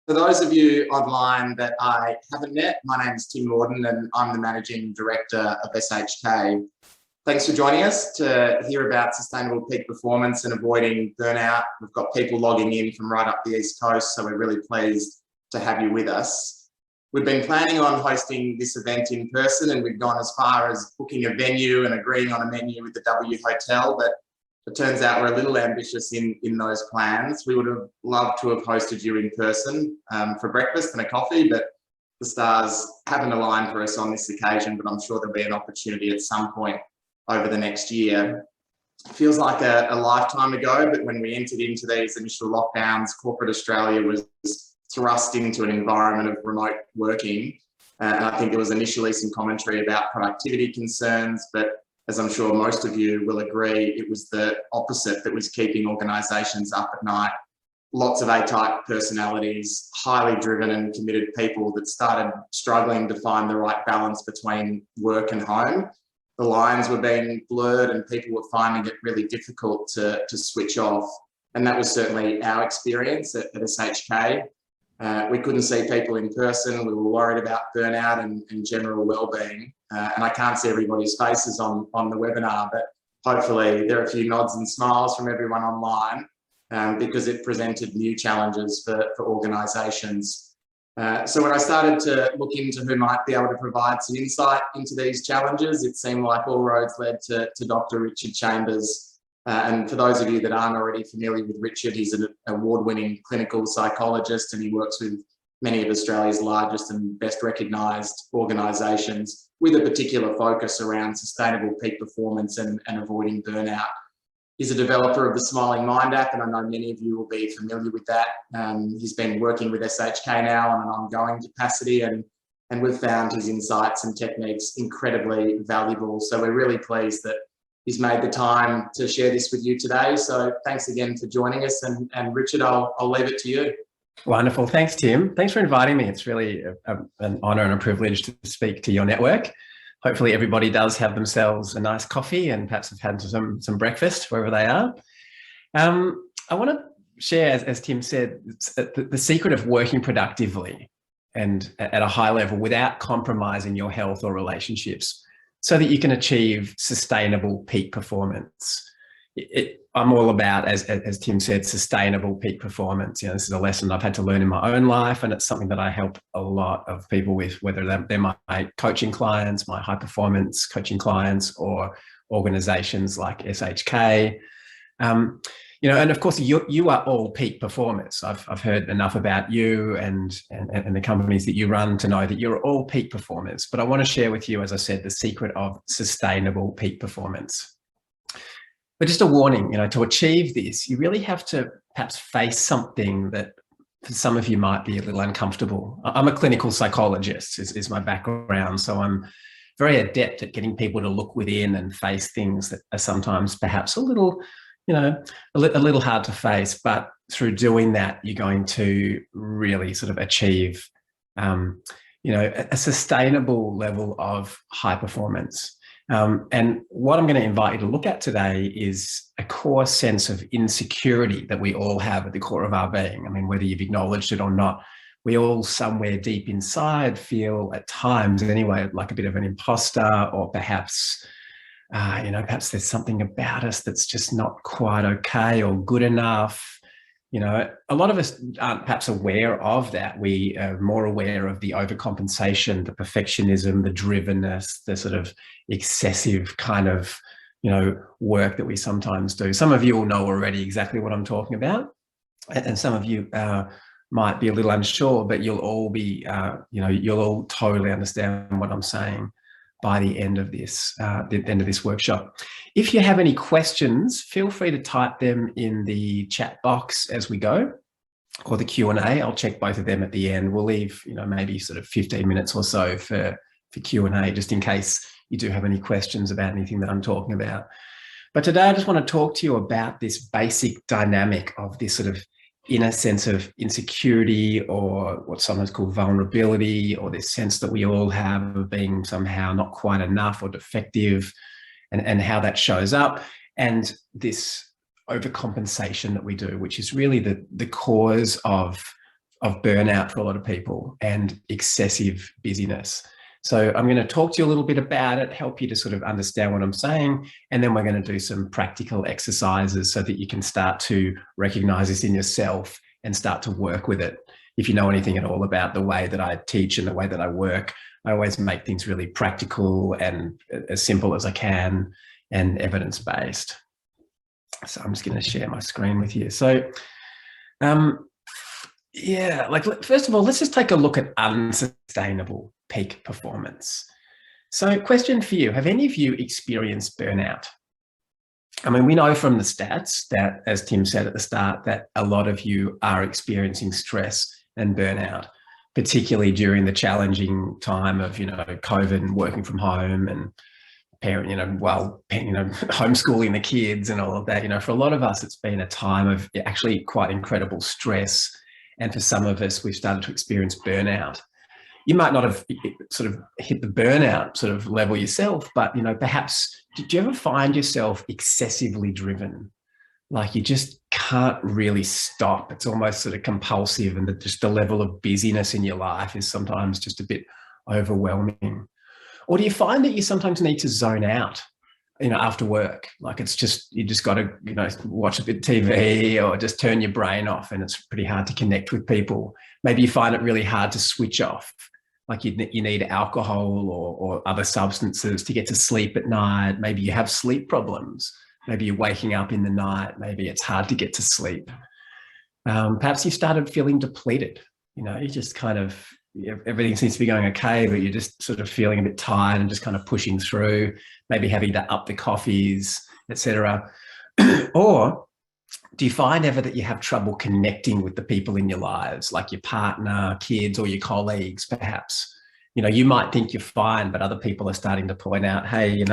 For those of you online that I haven't met, my name is Tim Morden and I'm the Managing Director of SHK. Thanks for joining us to hear about sustainable peak performance and avoiding burnout. We've got people logging in from right up the East Coast, so we're really pleased to have you with us. We've been planning on hosting this event in person and we've gone as far as booking a venue and agreeing on a menu with the W Hotel, but it turns out we're a little ambitious in those plans. We would have loved to have hosted you in person for breakfast and a coffee, but the stars haven't aligned for us on this occasion, but I'm sure there'll be an opportunity at some point over the next year. It feels like a lifetime ago, but when we entered into these initial lockdowns, corporate Australia was thrust into an environment of remote working. And I think there was initially some commentary about productivity concerns, but as I'm sure most of you will agree, it was the opposite that was keeping organisations up at night. Lots of A-type personalities, highly driven and committed people that started struggling to find the right balance between work and home. The lines were being blurred and people were finding it really difficult to switch off. And that was certainly our experience at SHK. We couldn't see people in person. We were worried about burnout and general wellbeing. And I can't see everybody's faces on the webinar, but hopefully there are a few nods and smiles from everyone online because it presented new challenges for organisations. So when I started to look into who might be able to provide some insight into these challenges, it seemed like all roads led to Dr. Richard Chambers. And for those of you that aren't already familiar with Richard, he's an award-winning clinical psychologist and he works with many of Australia's largest and best recognised organisations with a particular focus around sustainable peak performance and avoiding burnout. He's a developer of the Smiling Mind app, and I know many of you will be familiar with that. He's been working with SHK now on an ongoing capacity, and we've found his insights and techniques incredibly valuable. So we're really pleased that he's made the time to share this with you today. So thanks again for joining us. And Richard, I'll leave it to you. Wonderful. Thanks, Tim. Thanks for inviting me. It's really an honour and a privilege to speak to your network. Hopefully everybody does have themselves a nice coffee and perhaps have had some breakfast wherever they are. I want to share, as Tim said, the secret of working productively and at a high level without compromising your health or relationships so that you can achieve sustainable peak performance. I'm all about, as Tim said, sustainable peak performance. You know, this is a lesson I've had to learn in my own life, and it's something that I help a lot of people with, whether they're my coaching clients, my high performance coaching clients, or organizations like SHK. You know, and of course, you are all peak performers. I've heard enough about you and the companies that you run to know that you're all peak performers. But I want to share with you, as I said, the secret of sustainable peak performance. But just a warning, you know, to achieve this, you really have to perhaps face something that for some of you might be a little uncomfortable. I'm a clinical psychologist, is my background. So I'm very adept at getting people to look within and face things that are sometimes perhaps a little, you know, a little hard to face. But through doing that, you're going to really sort of achieve, you know, a sustainable level of high performance. And what I'm going to invite you to look at today is a core sense of insecurity that we all have at the core of our being. I mean, whether you've acknowledged it or not, we all somewhere deep inside feel at times anyway, like a bit of an imposter, or perhaps, you know, perhaps there's something about us that's just not quite okay or good enough. You know, a lot of us aren't perhaps aware of that. We are more aware of the overcompensation, the perfectionism, the drivenness, the sort of excessive kind of, you know, work that we sometimes do. Some of you will know already exactly what I'm talking about. And some of you might be a little unsure, but you'll all be, you know, you'll all totally understand what I'm saying by the end of this workshop. If you have any questions, feel free to type them in the chat box as we go, or the Q&A. I'll check both of them at the end. We'll leave, you know, maybe sort of 15 minutes or so for Q&A, just in case you do have any questions about anything that I'm talking about. But today I just want to talk to you about this basic dynamic of this sort of inner sense of insecurity, or what's sometimes called vulnerability, or this sense that we all have of being somehow not quite enough or defective, and how that shows up, and this overcompensation that we do, which is really the cause of of burnout for a lot of people and excessive busyness. So I'm going to talk to you a little bit about it, help you to sort of understand what I'm saying, and then we're going to do some practical exercises so that you can start to recognize this in yourself and start to work with it. If you know anything at all about the way that I teach and the way that I work, I always make things really practical and as simple as I can and evidence-based. So I'm just going to share my screen with you. So yeah, like first of all, let's just take a look at unsustainable peak performance. So question for you, have any of you experienced burnout? I mean, we know from the stats that, as Tim said at the start, that a lot of you are experiencing stress and burnout, particularly during the challenging time of, COVID and working from home and homeschooling the kids and all of that. For a lot of us, it's been a time of actually quite incredible stress. And for some of us, we've started to experience burnout. You might not have sort of hit the burnout sort of level yourself, but, perhaps, did you ever find yourself excessively driven? Like you just can't really stop. It's almost sort of compulsive, and just the level of busyness in your life is sometimes just a bit overwhelming. Or do you find that you sometimes need to zone out, after work? Like it's just, you just got to, watch a bit of TV or just turn your brain off, and it's pretty hard to connect with people. Maybe you find it really hard to switch off. Like you need alcohol or other substances to get to sleep at night. Maybe you have sleep problems. Maybe you're waking up in the night. Maybe it's hard to get to sleep. Perhaps you started feeling depleted. You just kind of, everything seems to be going okay, but you're just sort of feeling a bit tired and just kind of pushing through, maybe having to up the coffees, etc. Or do you find ever that you have trouble connecting with the people in your lives, like your partner, kids, or your colleagues, perhaps? You might think you're fine, but other people are starting to point out, hey,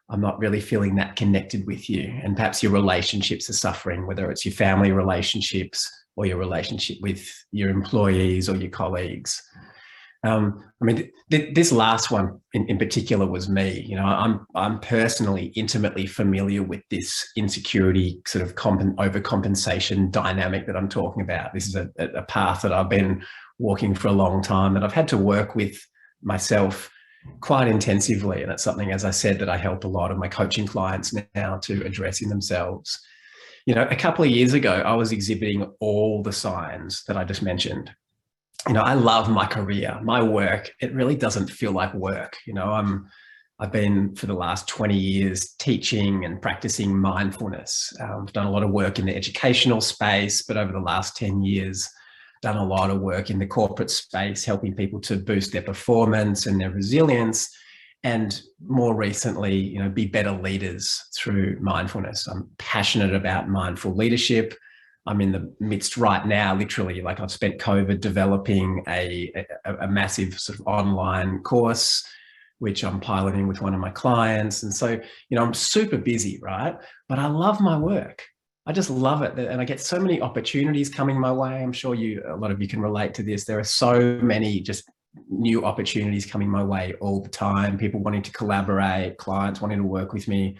I'm not really feeling that connected with you. And perhaps your relationships are suffering, whether it's your family relationships or your relationship with your employees or your colleagues. This last one in particular was me. I'm personally intimately familiar with this insecurity sort of overcompensation dynamic that I'm talking about. This is a path that I've been walking for a long time, that I've had to work with myself quite intensively. And it's something, as I said, that I help a lot of my coaching clients now to address in themselves. A couple of years ago, I was exhibiting all the signs that I just mentioned. I love my career, my work. It really doesn't feel like work. I've been for the last 20 years teaching and practicing mindfulness. I've done a lot of work in the educational space, but over the last 10 years, done a lot of work in the corporate space, helping people to boost their performance and their resilience. And more recently, be better leaders through mindfulness. I'm passionate about mindful leadership. I'm in the midst right now, literally, like I've spent COVID developing a massive sort of online course, which I'm piloting with one of my clients. And so, I'm super busy, right? But I love my work. I just love it. And I get so many opportunities coming my way. I'm sure a lot of you can relate to this. There are so many just new opportunities coming my way all the time. People wanting to collaborate, clients wanting to work with me.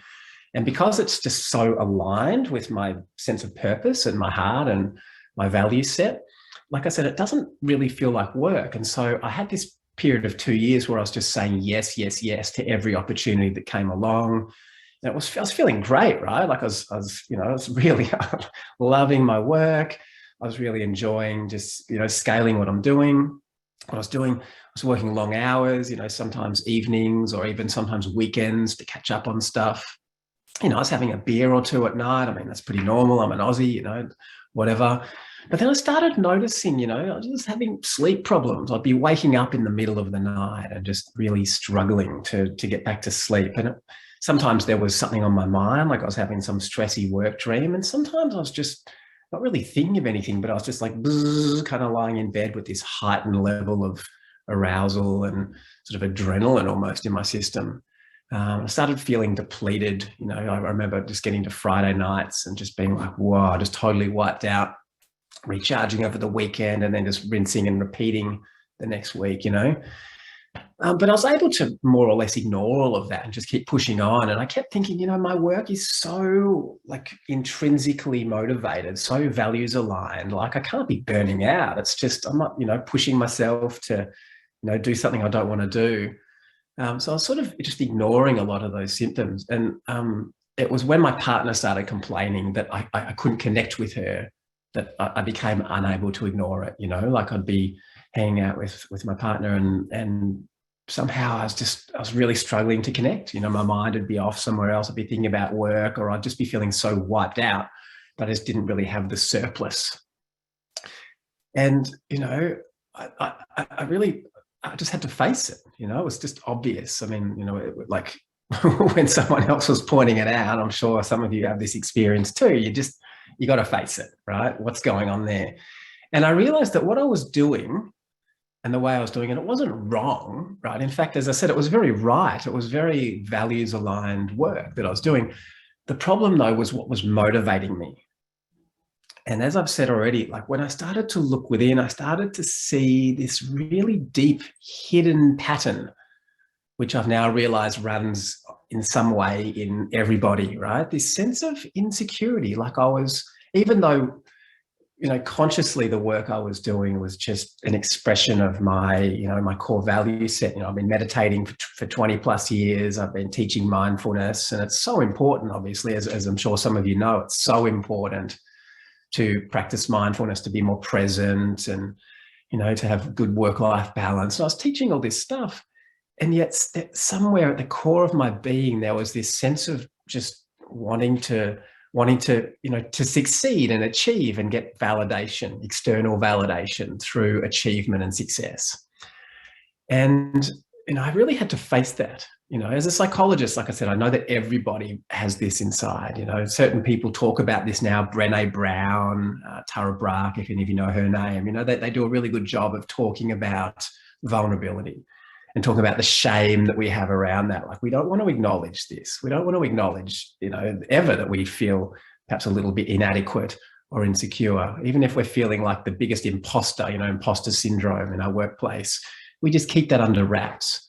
And because it's just so aligned with my sense of purpose and my heart and my value set, like I said, it doesn't really feel like work. And so I had this period of 2 years where I was just saying yes, yes, yes to every opportunity that came along. And I was feeling great, right? Like I was really loving my work. I was really enjoying just, scaling what I'm doing. What I was doing, I was working long hours, sometimes evenings or even sometimes weekends to catch up on stuff. I was having a beer or two at night. I mean, that's pretty normal. I'm an Aussie, whatever. But then I started noticing, I was just having sleep problems. I'd be waking up in the middle of the night and just really struggling to get back to sleep. And sometimes there was something on my mind, like I was having some stressy work dream. And sometimes I was just not really thinking of anything, but I was just like kind of lying in bed with this heightened level of arousal and sort of adrenaline almost in my system. I started feeling depleted. I remember just getting to Friday nights and just being like, whoa, just totally wiped out, recharging over the weekend and then just rinsing and repeating the next week, But I was able to more or less ignore all of that and just keep pushing on. And I kept thinking, my work is so like intrinsically motivated, so values aligned. Like I can't be burning out. It's just, I'm not, pushing myself to, do something I don't want to do. So I was sort of just ignoring a lot of those symptoms. And it was when my partner started complaining that I couldn't connect with her that I became unable to ignore it. Like I'd be hanging out with my partner and somehow I was really struggling to connect. My mind would be off somewhere else. I'd be thinking about work, or I'd just be feeling so wiped out that I just didn't really have the surplus. And, I just had to face it. It was just obvious. I mean, like when someone else was pointing it out, I'm sure some of you have this experience too. You got to face it, right? What's going on there? And I realized that what I was doing and the way I was doing it wasn't wrong, right? In fact, as I said, it was very right. It was very values aligned work that I was doing. The problem though was what was motivating me. And as I've said already, like when I started to look within, I started to see this really deep hidden pattern, which I've now realized runs in some way in everybody, right? This sense of insecurity, like I was, even though consciously the work I was doing was just an expression of my, my core value set. I've been meditating for 20 plus years. I've been teaching mindfulness, and it's so important, obviously, as I'm sure some of you know, it's so important to practice mindfulness, to be more present and, to have good work-life balance. So I was teaching all this stuff, and yet somewhere at the core of my being, there was this sense of just wanting to to succeed and achieve and get validation, external validation through achievement and success. And I really had to face that. As a psychologist, like I said, I know that everybody has this inside. Certain people talk about this now. Brené Brown, Tara Brach, if any of you know her name, they do a really good job of talking about vulnerability and talking about the shame that we have around that. Like we don't want to acknowledge this. We don't want to acknowledge, ever that we feel perhaps a little bit inadequate or insecure, even if we're feeling like the biggest imposter, imposter syndrome in our workplace. We just keep that under wraps.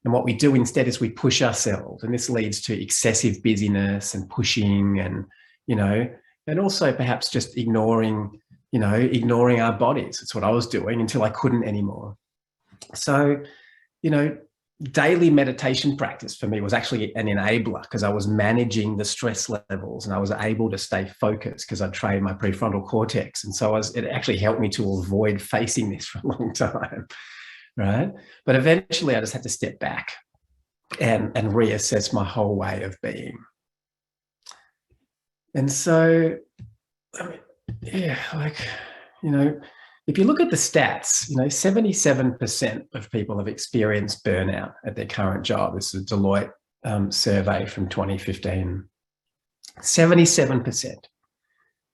And what we do instead is we push ourselves, and this leads to excessive busyness and pushing and, and also perhaps just ignoring our bodies. It's what I was doing until I couldn't anymore. So, daily meditation practice for me was actually an enabler because I was managing the stress levels and I was able to stay focused because I trained my prefrontal cortex. And so it actually helped me to avoid facing this for a long time, right? But eventually I just had to step back and reassess my whole way of being. And so, if you look at the stats, 77% of people have experienced burnout at their current job. This is a Deloitte survey from 2015. 77%,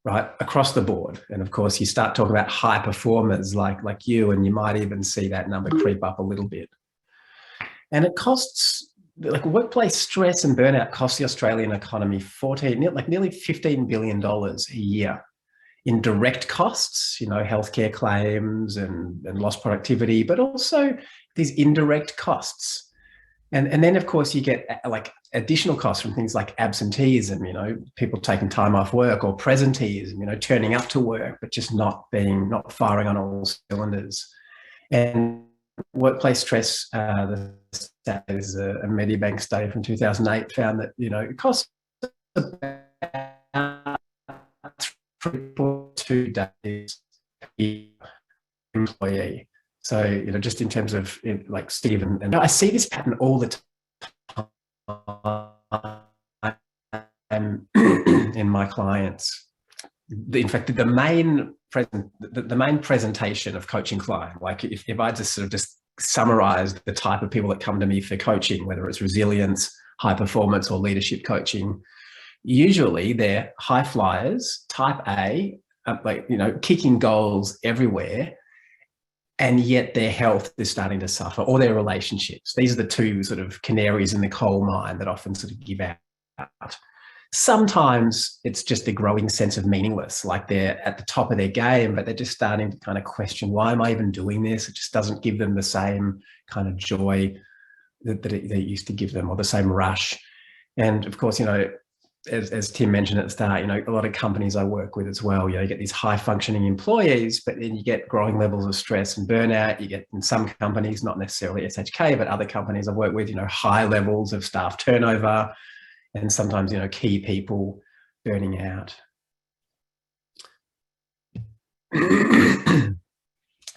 right, across the board. And of course, you start talking about high performers like you, and you might even see that number creep up a little bit. And it costs, like workplace stress and burnout costs the Australian economy nearly $15 billion a year. In direct costs, healthcare claims and lost productivity, but also these indirect costs. And then, of course, you get like additional costs from things like absenteeism, people taking time off work, or presenteeism, turning up to work, but just not firing on all cylinders. And workplace stress, the stat is a Medibank study from 2008 found that, it costs about 3.2 days per employee. So, just in terms of like Stephen, and I see this pattern all the time in my clients. In fact, the main presentation of coaching client, like if I just sort of just summarize the type of people that come to me for coaching, whether it's resilience, high performance, or leadership coaching, usually they're high flyers, type A, kicking goals everywhere, and yet their health is starting to suffer, or their relationships. These are the two sort of canaries in the coal mine that often sort of give out. Sometimes it's just a growing sense of meaningless, like they're at the top of their game, but they're just starting to kind of question, why am I even doing this? It just doesn't give them the same kind of joy that it used to give them, or the same rush. And of course, as Tim mentioned at the start, a lot of companies I work with as well, you get these high functioning employees, but then you get growing levels of stress and burnout. You get in some companies, not necessarily SHK, but other companies I work with, high levels of staff turnover, and sometimes, key people burning out.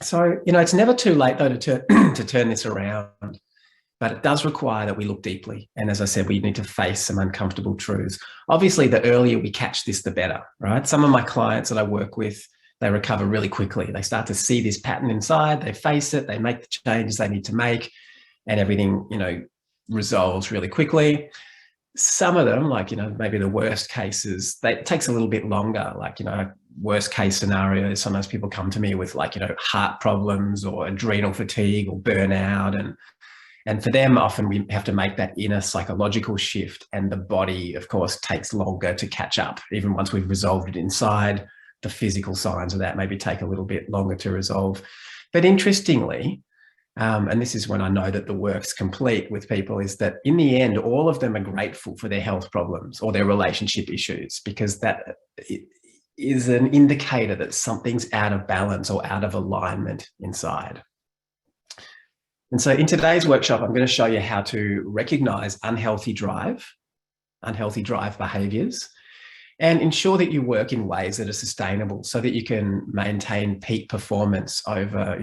So, it's never too late though to turn this around, but it does require that we look deeply. And as I said, we need to face some uncomfortable truths. Obviously, the earlier we catch this, the better, right? Some of my clients that I work with, they recover really quickly. They start to see this pattern inside, they face it, they make the changes they need to make, and everything, resolves really quickly. Some of them, like, maybe the worst cases, it takes a little bit longer. Like, worst case scenarios, sometimes people come to me with like, heart problems or adrenal fatigue or burnout. And for them, often we have to make that inner psychological shift, and the body, of course, takes longer to catch up. Even once we've resolved it inside, the physical signs of that maybe take a little bit longer to resolve. But interestingly, and this is when I know that the work's complete with people, is that in the end, all of them are grateful for their health problems or their relationship issues, because that is an indicator that something's out of balance or out of alignment inside. And so in today's workshop, I'm going to show you how to recognize unhealthy drive behaviors, and ensure that you work in ways that are sustainable so that you can maintain peak performance over,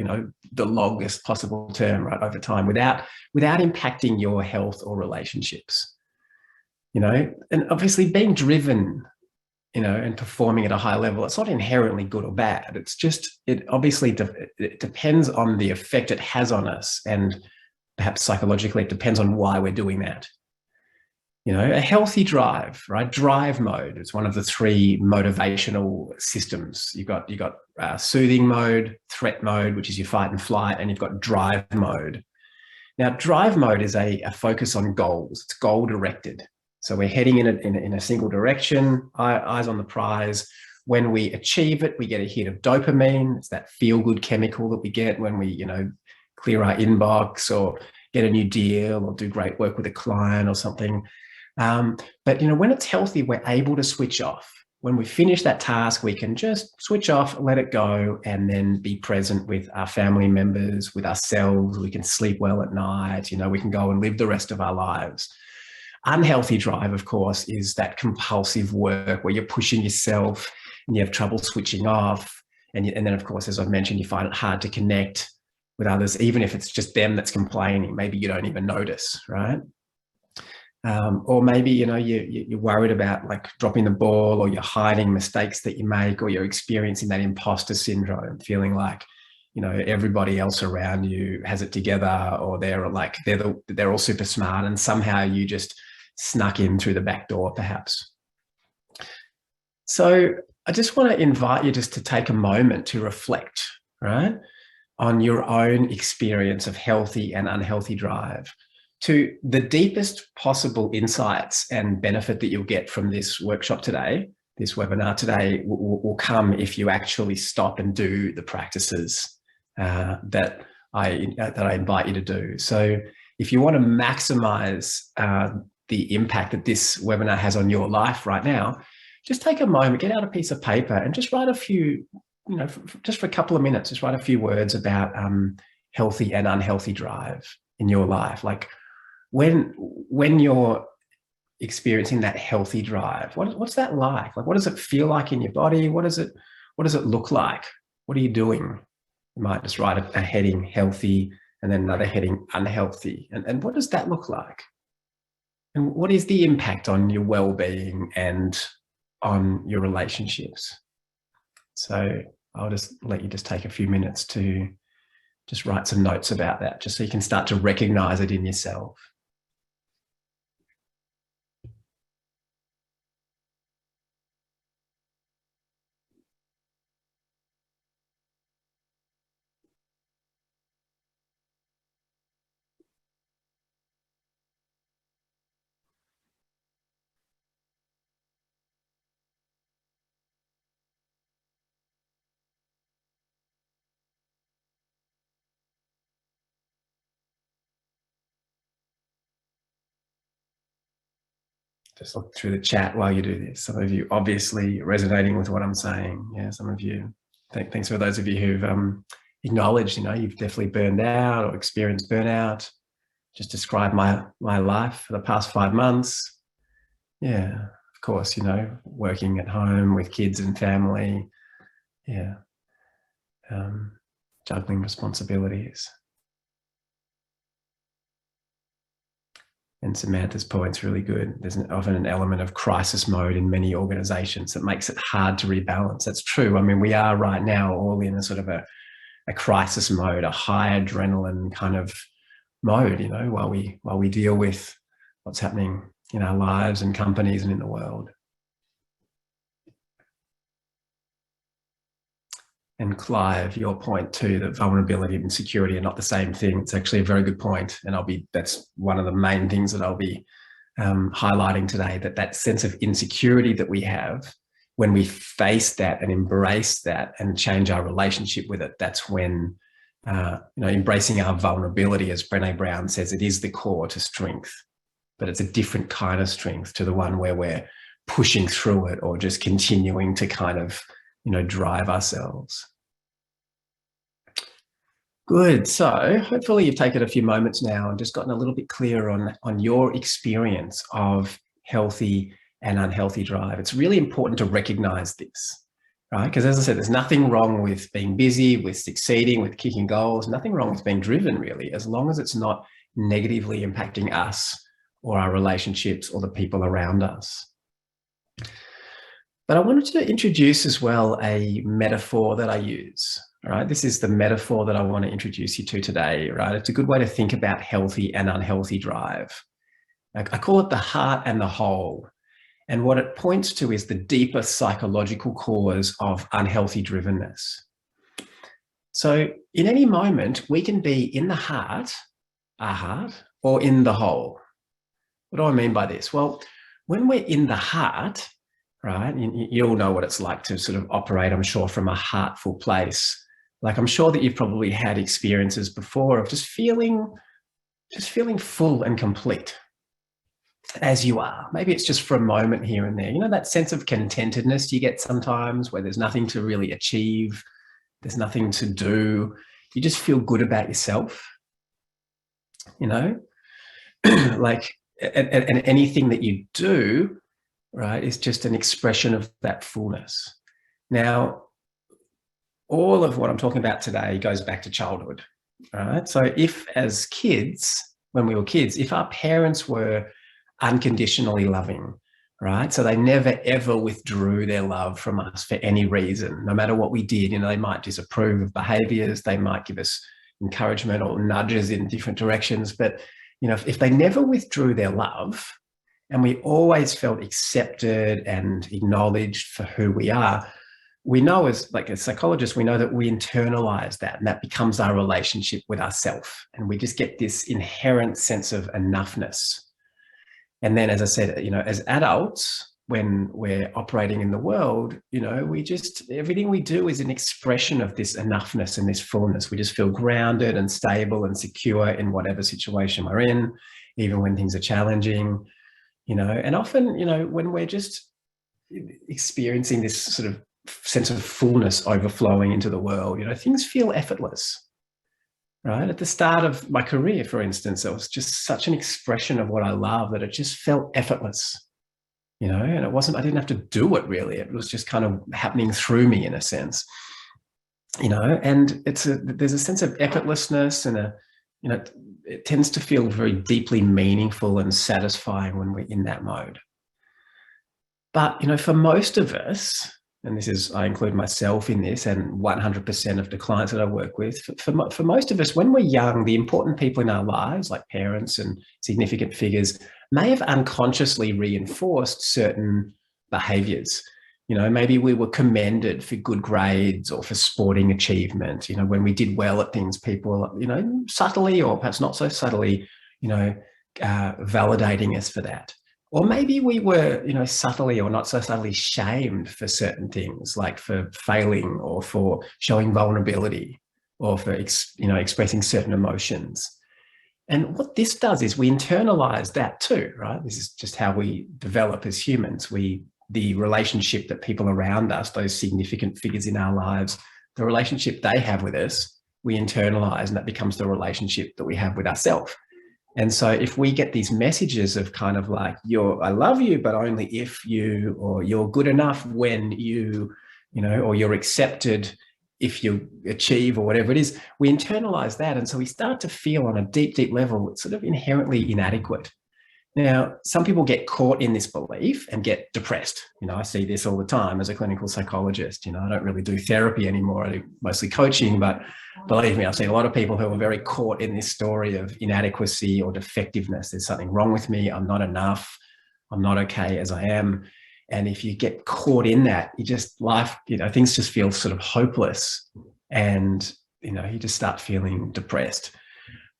the longest possible term, right, over time, without impacting your health or relationships. And obviously being driven, and performing at a high level, it's not inherently good or bad. It's just, it obviously it depends on the effect it has on us, and perhaps psychologically it depends on why we're doing that. A healthy drive, right? Drive mode is one of the three motivational systems. You've got soothing mode, threat mode, which is your fight and flight, and you've got drive mode. Now, drive mode is a focus on goals. It's goal directed. So we're heading in a single direction, eyes on the prize. When we achieve it, we get a hit of dopamine. It's that feel-good chemical that we get when we, clear our inbox or get a new deal or do great work with a client or something. But when it's healthy, we're able to switch off. When we finish that task, we can just switch off, let it go, and then be present with our family members, with ourselves. We can sleep well at night. We can go and live the rest of our lives. Unhealthy drive, of course, is that compulsive work where you're pushing yourself and you have trouble switching off. And then, of course, as I've mentioned, you find it hard to connect with others, even if it's just them that's complaining. Maybe you don't even notice, right? Or maybe, you're worried about like dropping the ball, or you're hiding mistakes that you make, or you're experiencing that imposter syndrome, feeling like, everybody else around you has it together, or they're all super smart, and somehow you just snuck in through the back door, perhaps. So I just want to invite you just to take a moment to reflect, right, on your own experience of healthy and unhealthy drive. To the deepest possible insights and benefit that you'll get from this workshop today, this webinar today, will come if you actually stop and do the practices that I invite you to do. So if you want to maximize the impact that this webinar has on your life right now, just take a moment, get out a piece of paper, and just write a few, just for a couple of minutes, just write a few words about healthy and unhealthy drive in your life. Like, when you're experiencing that healthy drive, what's that like? Like, what does it feel like in your body? What does it look like? What are you doing? You might just write a heading, healthy, and then another heading, unhealthy. And what does that look like? And what is the impact on your well-being and on your relationships? So I'll just let you just take a few minutes to just write some notes about that, just so you can start to recognize it in yourself. just look through the chat while you do this. Some of you obviously resonating with what I'm saying. Yeah, some of you. Thanks for those of you who've acknowledged, you've definitely burned out or experienced burnout. Just describe my life for the past 5 months. Yeah, of course, working at home with kids and family. Yeah. Juggling responsibilities. And Samantha's point's really good. There's often an element of crisis mode in many organizations that makes it hard to rebalance. That's true. I mean, we are right now all in a sort of a crisis mode, a high adrenaline kind of mode, while we deal with what's happening in our lives and companies and in the world. And Clive, your point too, that vulnerability and insecurity are not the same thing. It's actually a very good point. And that's one of the main things that I'll be highlighting today, that sense of insecurity that we have, when we face that and embrace that and change our relationship with it, that's when, embracing our vulnerability, as Brené Brown says, it is the core to strength, but it's a different kind of strength to the one where we're pushing through it or just continuing to kind of, drive ourselves. Good. So hopefully you've taken a few moments now and just gotten a little bit clearer on your experience of healthy and unhealthy drive. It's really important to recognize this, right? Because as I said, there's nothing wrong with being busy, with succeeding, with kicking goals, nothing wrong with being driven, really, as long as it's not negatively impacting us or our relationships or the people around us. But I wanted to introduce as well a metaphor that I use. All right, this is the metaphor that I want to introduce you to today, right? It's a good way to think about healthy and unhealthy drive. I call it the heart and the whole. And what it points to is the deeper psychological cause of unhealthy drivenness. So in any moment, we can be in the heart, our heart, or in the whole. What do I mean by this? Well, when we're in the heart, right, you all know what it's like to sort of operate, I'm sure, from a heartful place. Like, I'm sure that you've probably had experiences before of just feeling full and complete as you are. Maybe it's just for a moment here and there. That sense of contentedness you get sometimes where there's nothing to really achieve, there's nothing to do. You just feel good about yourself, like, and anything that you do, right, is just an expression of that fullness. Now, all of what I'm talking about today goes back to childhood, right? So if as kids, when we were kids, if our parents were unconditionally loving, right? So they never, ever withdrew their love from us for any reason, no matter what we did. They might disapprove of behaviors, they might give us encouragement or nudges in different directions. But, if they never withdrew their love and we always felt accepted and acknowledged for who we are, we know as psychologists, we know that we internalize that and that becomes our relationship with ourselves. And we just get this inherent sense of enoughness. And then, as I said, as adults, when we're operating in the world, everything we do is an expression of this enoughness and this fullness. We just feel grounded and stable and secure in whatever situation we're in, even when things are challenging, and often, when we're just experiencing this sort of sense of fullness overflowing into the world, things feel effortless, right? At the start of my career, for instance, it was just such an expression of what I love that it just felt effortless, and I didn't have to do it really. It was just kind of happening through me in a sense, and there's a sense of effortlessness and it tends to feel very deeply meaningful and satisfying when we're in that mode. But, for most of us, and I include myself in this and 100% of the clients that I work with, for most of us, when we're young, the important people in our lives, like parents and significant figures, may have unconsciously reinforced certain behaviors. Maybe we were commended for good grades or for sporting achievement. When we did well at things, people, subtly or perhaps not so subtly, validating us for that. Or maybe we were, subtly or not so subtly shamed for certain things, like for failing or for showing vulnerability or for, expressing certain emotions. And what this does is we internalize that too, right? This is just how we develop as humans. The relationship that people around us, those significant figures in our lives, the relationship they have with us, we internalize, and that becomes the relationship that we have with ourselves. And so if we get these messages of kind of like, I love you, but only if you, or you're good enough when you know, or you're accepted if you achieve, or whatever it is, we internalize that. And so we start to feel on a deep, deep level, it's sort of inherently inadequate. Now, some people get caught in this belief and get depressed. You know, I see this all the time as a clinical psychologist. You know, I don't really do therapy anymore. I do mostly coaching, but believe me, I've seen a lot of people who are very caught in this story of inadequacy or defectiveness. There's something wrong with me. I'm not enough. I'm not okay as I am. And if you get caught in that, things just feel sort of hopeless, and, you know, you just start feeling depressed.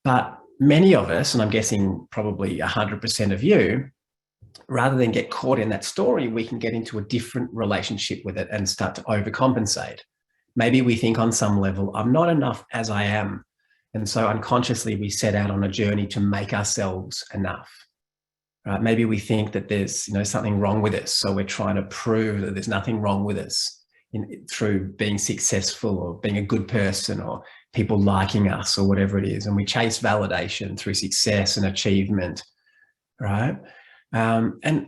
But many of us, and I'm guessing probably 100% of you, rather than get caught in that story, we can get into a different relationship with it and start to overcompensate. Maybe we think on some level, I'm not enough as I am. And so unconsciously we set out on a journey to make ourselves enough. Right? Maybe we think that there's, you know, something wrong with us. So we're trying to prove that there's nothing wrong with us through being successful or being a good person or people liking us or whatever it is. And we chase validation through success and achievement, right? And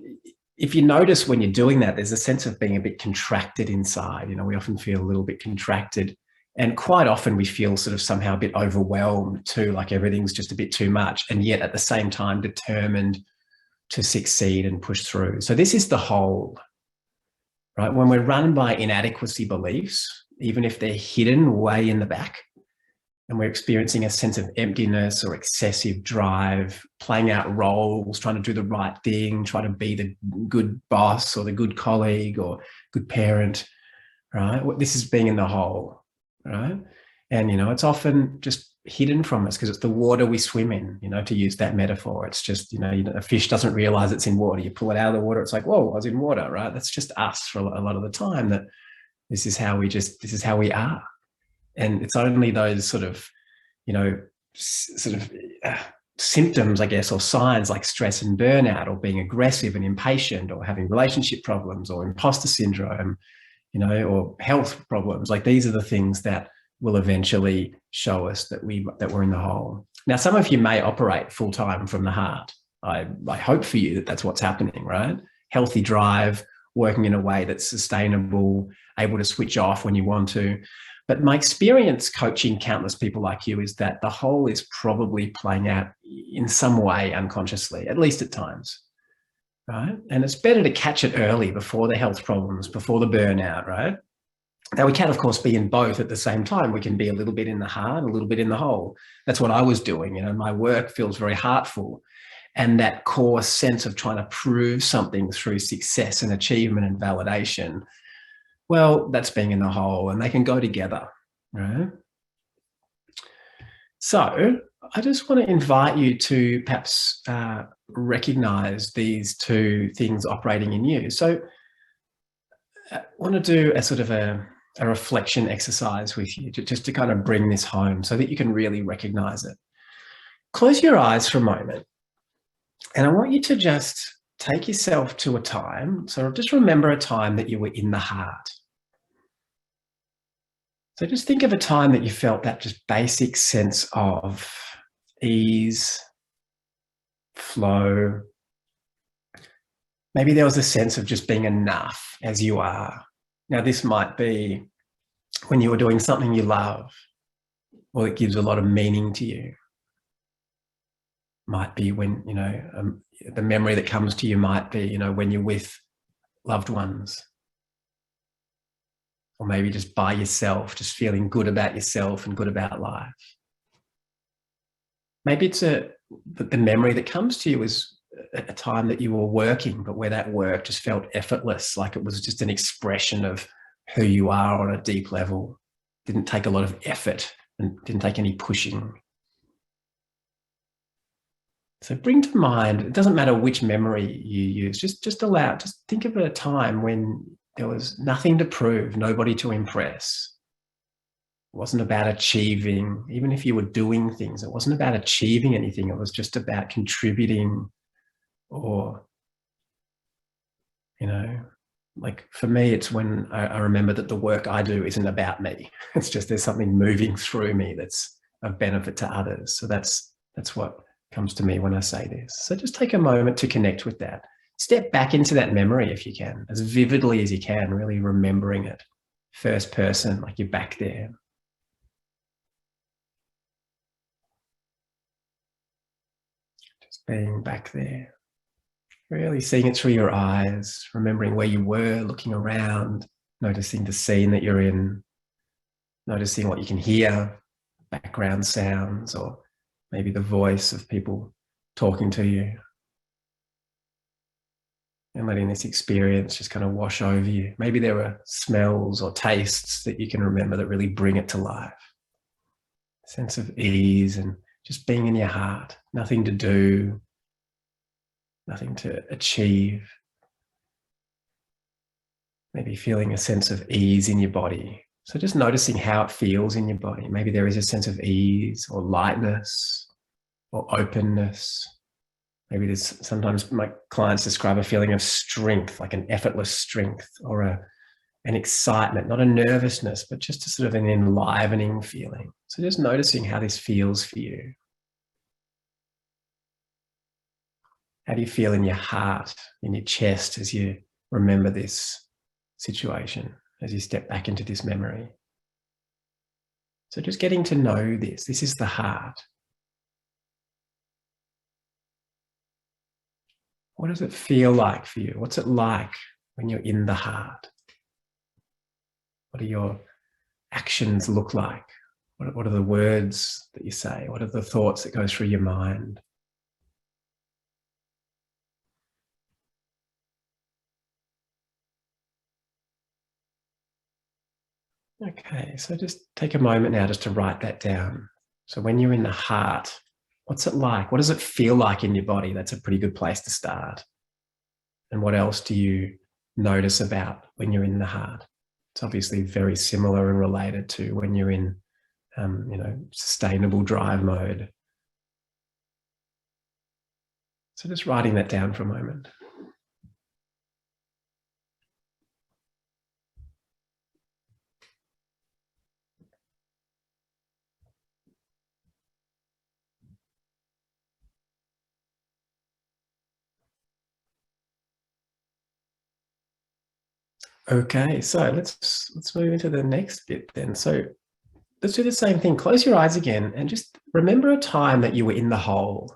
if you notice when you're doing that, there's a sense of being a bit contracted inside. You know, we often feel a little bit contracted, and quite often we feel sort of somehow a bit overwhelmed too, like everything's just a bit too much, and yet at the same time determined to succeed and push through. So this is the whole, right? When we're run by inadequacy beliefs, even if they're hidden way in the back, and we're experiencing a sense of emptiness or excessive drive, playing out roles, trying to do the right thing, trying to be the good boss or the good colleague or good parent, right? This is being in the hole, right? And, you know, it's often just hidden from us because it's the water we swim in, you know, to use that metaphor. It's just, you know, a fish doesn't realize it's in water. You pull it out of the water, it's like, whoa, I was in water, right? That's just us for a lot of the time, that this is how we are. And it's only those sort of, you know, symptoms, I guess, or signs like stress and burnout, or being aggressive and impatient, or having relationship problems, or imposter syndrome, you know, or health problems. Like, these are the things that will eventually show us that we're in the hole. Now, some of you may operate full time from the heart. I hope for you that that's what's happening, right? Healthy drive, working in a way that's sustainable, able to switch off when you want to. But my experience coaching countless people like you is that the whole is probably playing out in some way unconsciously, at least at times, right? And it's better to catch it early, before the health problems, before the burnout, right? Now, we can, of course, be in both at the same time. We can be a little bit in the heart, a little bit in the hole. That's what I was doing. You know, my work feels very heartful. And that core sense of trying to prove something through success and achievement and validation, well, that's being in the hole, and they can go together, right? So I just want to invite you to perhaps recognize these two things operating in you. So I want to do a sort of a reflection exercise with you, just to kind of bring this home so that you can really recognize it. Close your eyes for a moment, and I want you to just take yourself to a time. So just remember a time that you were in the heart. So just think of a time that you felt that just basic sense of ease, flow. Maybe there was a sense of just being enough as you are. Now, this might be when you were doing something you love, or it gives a lot of meaning to you. Might be when, you know, the memory that comes to you might be, you know, when you're with loved ones. Or maybe just by yourself, just feeling good about yourself and good about life. Maybe it's the memory that comes to you is a time that you were working, but where that work just felt effortless, like it was just an expression of who you are on a deep level. Didn't take a lot of effort and didn't take any pushing. So bring to mind, it doesn't matter which memory you use, just think of a time when there was nothing to prove, nobody to impress. wasn't about achieving. Even if you were doing things, it wasn't about achieving anything. It was just about contributing, or, you know, like for me, it's when I remember that the work I do isn't about me. It's just there's something moving through me that's of benefit to others. So that's what comes to me when I say this. So just take a moment to connect with that. Step back into that memory if you can, as vividly as you can, really remembering it. First person, like you're back there. Just being back there. Really seeing it through your eyes, remembering where you were, looking around, noticing the scene that you're in, noticing what you can hear, background sounds, or maybe the voice of people talking to you. And letting this experience just kind of wash over you. Maybe there are smells or tastes that you can remember that really bring it to life. A sense of ease and just being in your heart, nothing to do, nothing to achieve. Maybe feeling a sense of ease in your body. So just noticing how it feels in your body. Maybe there is a sense of ease or lightness or openness. Maybe there's sometimes my clients describe a feeling of strength, like an effortless strength, or an excitement, not a nervousness, but just a sort of an enlivening feeling. So just noticing how this feels for you. How do you feel in your heart, in your chest, as you remember this situation, as you step back into this memory? So just getting to know this. This is the heart. What does it feel like for you? What's it like when you're in the heart? What do your actions look like? What are the words that you say? What are the thoughts that go through your mind? Okay, so just take a moment now just to write that down. So when you're in the heart, what's it like? What does it feel like in your body? That's a pretty good place to start. And what else do you notice about when you're in the heart? It's obviously very similar and related to when you're in, sustainable drive mode. So just writing that down for a moment. Okay, so let's move into the next bit then. So let's do the same thing. Close your eyes again and just remember a time that you were in the hole.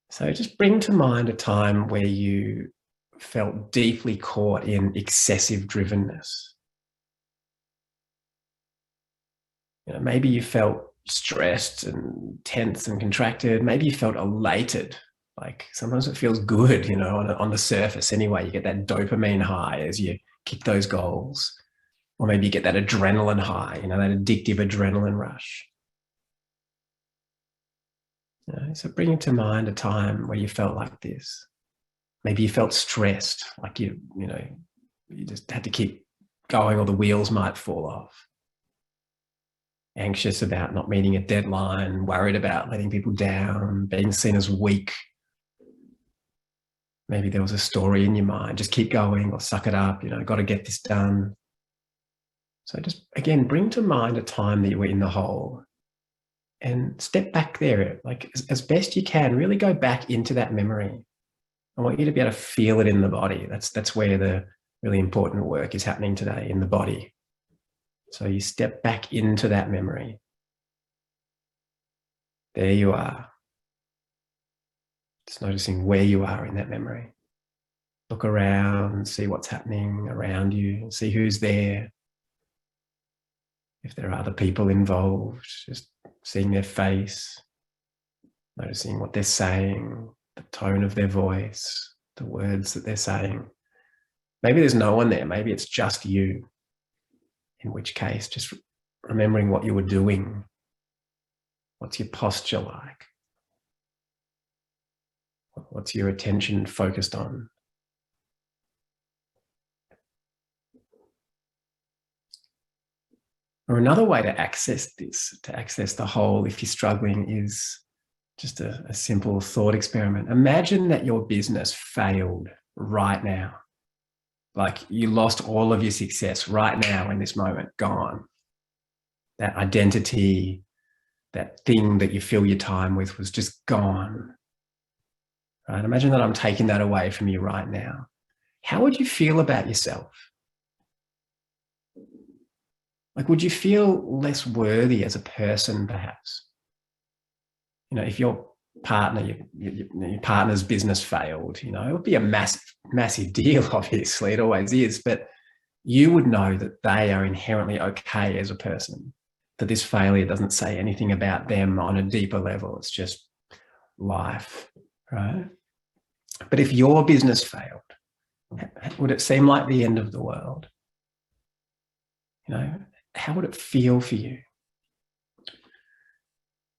So just bring to mind a time where you felt deeply caught in excessive drivenness. Maybe you felt stressed and tense and contracted. Maybe you felt elated. Like sometimes it feels good, on the surface anyway. You get that dopamine high as you kick those goals. Or maybe you get that adrenaline high, that addictive adrenaline rush. So bring to mind a time where you felt like this. Maybe you felt stressed, like you just had to keep going or the wheels might fall off. Anxious about not meeting a deadline, worried about letting people down, being seen as weak. Maybe there was a story in your mind, just keep going or suck it up, got to get this done. So just, again, bring to mind a time that you were in the hole and step back there, like as best you can, really go back into that memory. I want you to be able to feel it in the body. That's where the really important work is happening today, in the body. So you step back into that memory. There you are. Just noticing where you are in that memory. Look around, see what's happening around you, see who's there. If there are other people involved, just seeing their face, noticing what they're saying, the tone of their voice, the words that they're saying. Maybe there's no one there. Maybe it's just you. In which case, just remembering what you were doing. What's your posture like? What's your attention focused on? Or another way to access this, to access the whole if you're struggling, is just a simple thought experiment. Imagine that your business failed right now. Like you lost all of your success right now in this moment, gone. That identity, that thing that you fill your time with was just gone. Right? Imagine that I'm taking that away from you right now. How would you feel about yourself? Like, would you feel less worthy as a person, perhaps? You know, if your partner, your partner's business failed, you know, it would be a massive deal, obviously, it always is, but you would know that they are inherently okay as a person, that this failure doesn't say anything about them on a deeper level. It's just life, right? But if your business failed, would it seem like the end of the world? You know, how would it feel for you?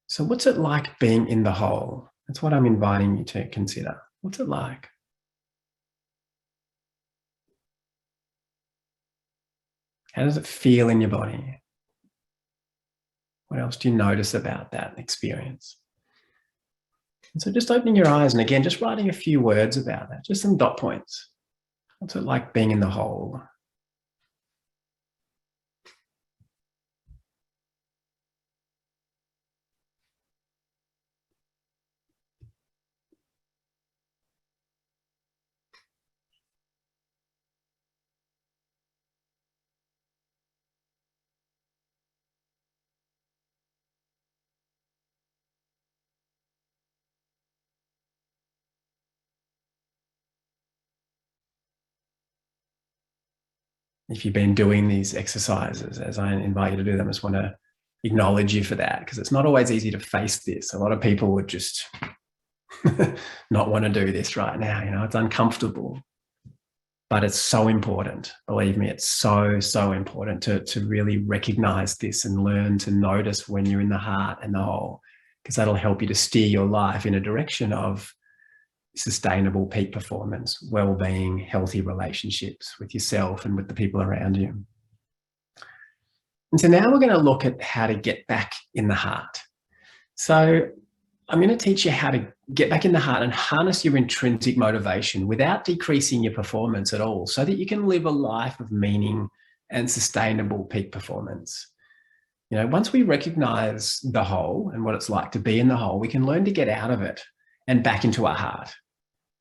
So what's it like being in the whole? That's what I'm inviting you to consider. What's it like? How does it feel in your body? What else do you notice about that experience? And so just opening your eyes and again, just writing a few words about that, just some dot points. What's it like being in the whole? If you've been doing these exercises, as I invite you to do them, I just want to acknowledge you for that, because it's not always easy to face this. A lot of people would just not want to do this right now. You know, it's uncomfortable, but it's so important. Believe me, it's so important to really recognize this and learn to notice when you're in the heart and the whole, because that'll help you to steer your life in a direction of sustainable peak performance, well-being, healthy relationships with yourself and with the people around you. And so now we're going to look at how to get back in the heart. So I'm going to teach you how to get back in the heart and harness your intrinsic motivation without decreasing your performance at all, so that you can live a life of meaning and sustainable peak performance. You know, once we recognize the whole and what it's like to be in the whole, we can learn to get out of it and back into our heart.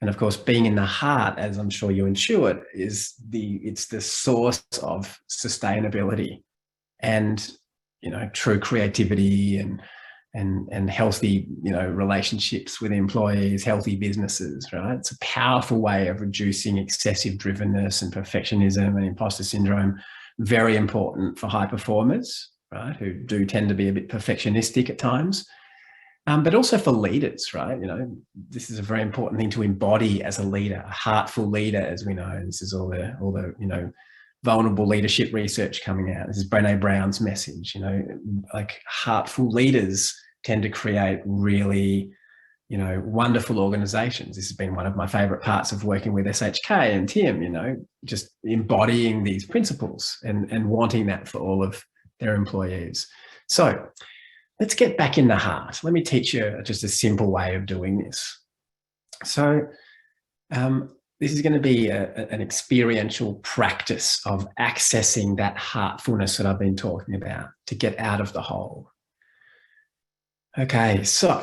And of course, being in the heart, as I'm sure you intuit, it's the source of sustainability and, you know, true creativity and healthy, you know, relationships with employees, healthy businesses, right? It's a powerful way of reducing excessive drivenness and perfectionism and imposter syndrome. Very important for high performers, right, who do tend to be a bit perfectionistic at times. But also for leaders, right? You know, this is a very important thing to embody as a leader, a heartful leader, as we know. This is all the you know, vulnerable leadership research coming out. This is Brené Brown's message. You know, like heartful leaders tend to create really, you know, wonderful organizations. This has been one of my favorite parts of working with SHK and Tim. You know, just embodying these principles and wanting that for all of their employees. So let's get back in the heart. Let me teach you just a simple way of doing this. So this is going to be an experiential practice of accessing that heartfulness that I've been talking about to get out of the hole. Okay, so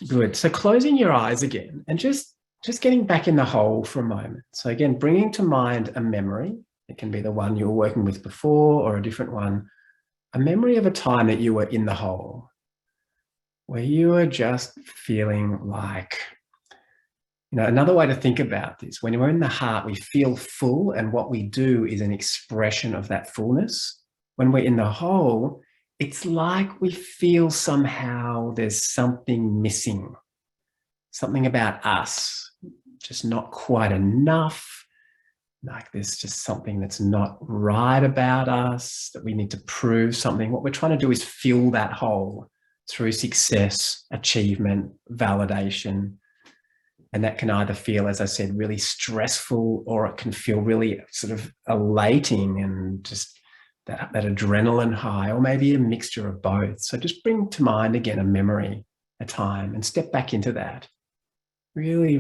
good. So closing your eyes again and just getting back in the hole for a moment. So again, bringing to mind a memory. It can be the one you were working with before or a different one. A memory of a time that you were in the hole, where you were just feeling like, you know, another way to think about this, when we're in the heart, we feel full, and what we do is an expression of that fullness. When we're in the hole, it's like we feel somehow there's something missing, something about us, just not quite enough. Like there's just something that's not right about us, that we need to prove something. What we're trying to do is fill that hole through success, achievement, validation. And that can either feel, as I said, really stressful, or it can feel really sort of elating and just that adrenaline high, or maybe a mixture of both. So just bring to mind again a memory, a time, and step back into that. Really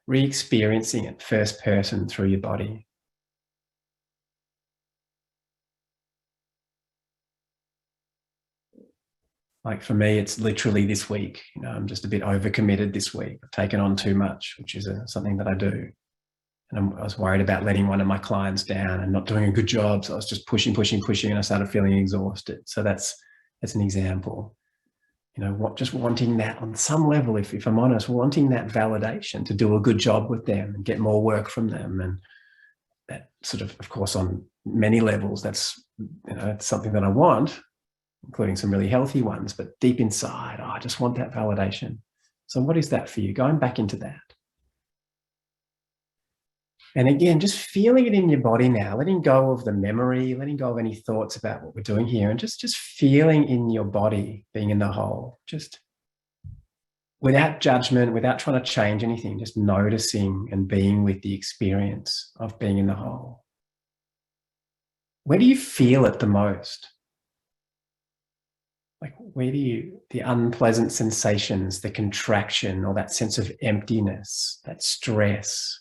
re-experiencing it first person through your body. Like for me, it's literally this week. I'm just a bit overcommitted this week. I've taken on too much, which is something that I do. And I was worried about letting one of my clients down and not doing a good job. So I was just pushing, and I started feeling exhausted. So that's an example. Just wanting that on some level, if I'm honest, wanting that validation to do a good job with them and get more work from them. And that sort of course, on many levels, that's, it's something that I want, including some really healthy ones, but deep inside, I just want that validation. So what is that for you? Going back into that. And again, just feeling it in your body now, letting go of the memory, letting go of any thoughts about what we're doing here, and just feeling in your body, being in the whole, just without judgment, without trying to change anything, just noticing and being with the experience of being in the whole. Where do you feel it the most? Like, where do the unpleasant sensations, the contraction, or that sense of emptiness, that stress,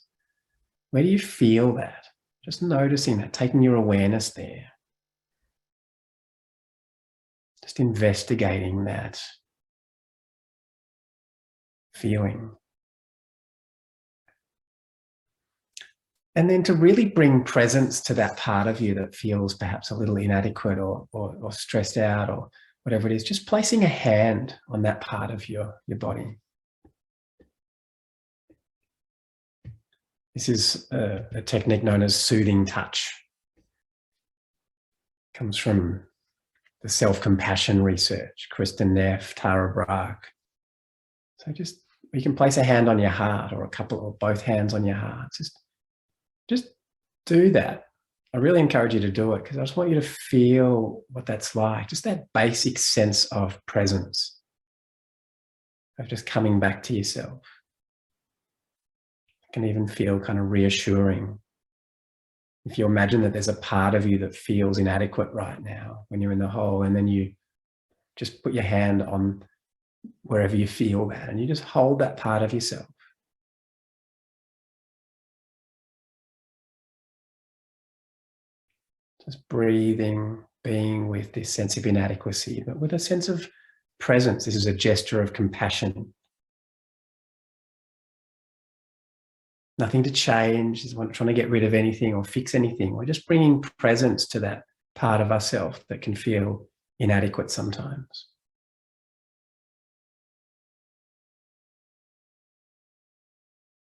where do you feel that? Just noticing that, taking your awareness there. Just investigating that feeling. And then to really bring presence to that part of you that feels perhaps a little inadequate or stressed out or whatever it is, just placing a hand on that part of your body. This is a technique known as soothing touch. It comes from the self-compassion research, Kristen Neff, Tara Brach. So you can place a hand on your heart, or a couple or both hands on your heart. Just do that. I really encourage you to do it, because I just want you to feel what that's like. Just that basic sense of presence, of just coming back to yourself. Can even feel kind of reassuring. If you imagine that there's a part of you that feels inadequate right now when you're in the whole, and then you just put your hand on wherever you feel that, and you just hold that part of yourself. Just breathing, being with this sense of inadequacy, but with a sense of presence. This is a gesture of compassion. Nothing to change. We're not trying to get rid of anything or fix anything. We're just bringing presence to that part of ourselves that can feel inadequate sometimes.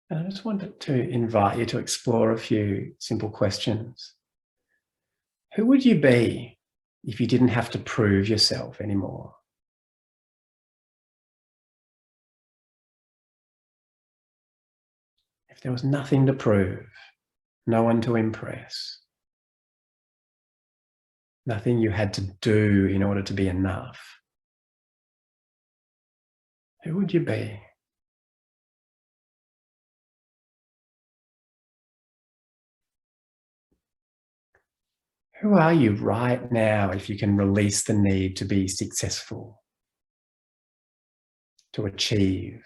And I just wanted to invite you to explore a few simple questions. Who would you be if you didn't have to prove yourself anymore? If there was nothing to prove, no one to impress, nothing you had to do in order to be enough, who would you be? Who are you right now if you can release the need to be successful, to achieve?